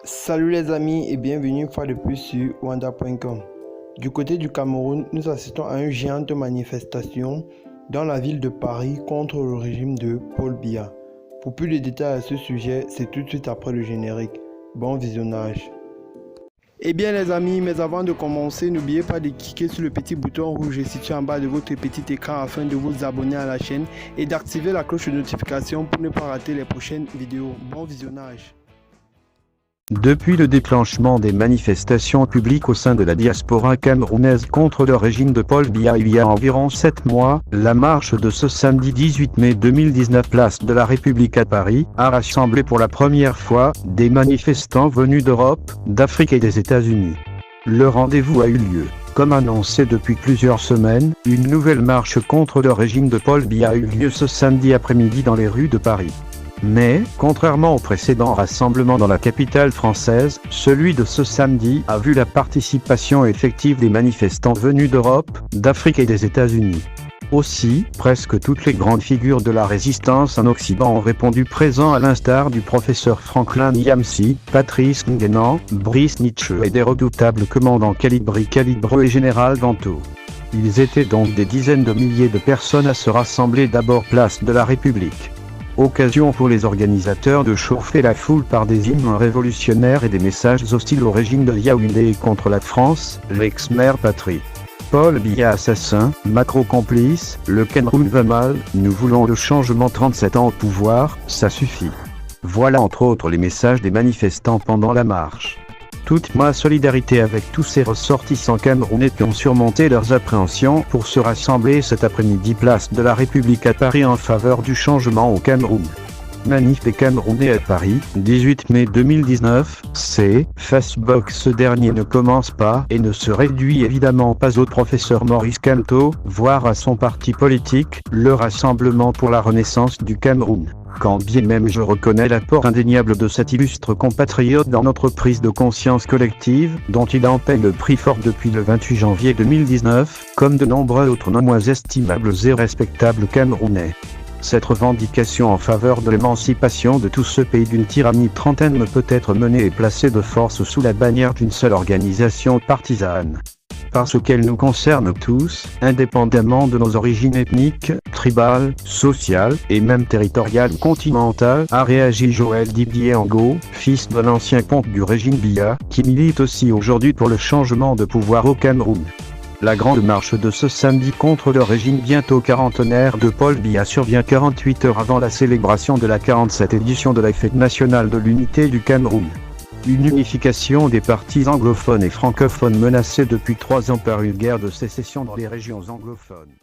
Salut les amis et bienvenue une fois de plus sur Wanda.com. Du côté du Cameroun, nous assistons à une géante manifestation dans la ville de Paris contre le régime de Paul Biya. Pour plus de détails à ce sujet, c'est tout de suite après le générique. Bon visionnage. Eh bien les amis, mais avant de commencer, n'oubliez pas de cliquer sur le petit bouton rouge situé en bas de votre petit écran afin de vous abonner à la chaîne et d'activer la cloche de notification pour ne pas rater les prochaines vidéos. Bon visionnage. Depuis le déclenchement des manifestations publiques au sein de la diaspora camerounaise contre le régime de Paul Biya il y a environ 7 mois, la marche de ce samedi 18 mai 2019 place de la République à Paris a rassemblé pour la première fois des manifestants venus d'Europe, d'Afrique et des États-Unis. Le rendez-vous a eu lieu. Comme annoncé depuis plusieurs semaines, une nouvelle marche contre le régime de Paul Biya a eu lieu ce samedi après-midi dans les rues de Paris. Mais, contrairement au précédent rassemblement dans la capitale française, celui de ce samedi a vu la participation effective des manifestants venus d'Europe, d'Afrique et des États-Unis. Aussi, presque toutes les grandes figures de la résistance en Occident ont répondu présents à l'instar du professeur Franklin Nyamsi, Patrice Nguénan, Brice Nietzsche et des redoutables commandants Calibri Calibreux et Général Danto. Ils étaient donc des dizaines de milliers de personnes à se rassembler d'abord place de la République. Occasion pour les organisateurs de chauffer la foule par des hymnes révolutionnaires et des messages hostiles au régime de Yaoundé et contre la France, l'ex-mère patrie. Paul Biya assassin, Macron complice, le Cameroun va mal, nous voulons le changement 37 ans au pouvoir, ça suffit. Voilà entre autres les messages des manifestants pendant la marche. Toute ma solidarité avec tous ces ressortissants camerounais qui ont surmonté leurs appréhensions pour se rassembler cet après-midi place de la République à Paris en faveur du changement au Cameroun. Manif des Camerounais à Paris, 18 mai 2019, c'est Facebook. Ce dernier ne commence pas et ne se réduit évidemment pas au professeur Maurice Kamto, voire à son parti politique, le Rassemblement pour la Renaissance du Cameroun. Quand bien même je reconnais l'apport indéniable de cet illustre compatriote dans notre prise de conscience collective, dont il en paie le prix fort depuis le 28 janvier 2019, comme de nombreux autres non moins estimables et respectables Camerounais. Cette revendication en faveur de l'émancipation de tout ce pays d'une tyrannie trentaine ne peut être menée et placée de force sous la bannière d'une seule organisation partisane. Parce qu'elle nous concerne tous, indépendamment de nos origines ethniques, tribales, sociales et même territoriales ou continentales, a réagi Joël Didier Angot, fils de l'ancien comte du régime Biya, qui milite aussi aujourd'hui pour le changement de pouvoir au Cameroun. La grande marche de ce samedi contre le régime bientôt quarantenaire de Paul Biya survient 48 heures avant la célébration de la 47e édition de la Fête nationale de l'unité du Cameroun. Une unification des partis anglophones et francophones menacée depuis 3 ans par une guerre de sécession dans les régions anglophones.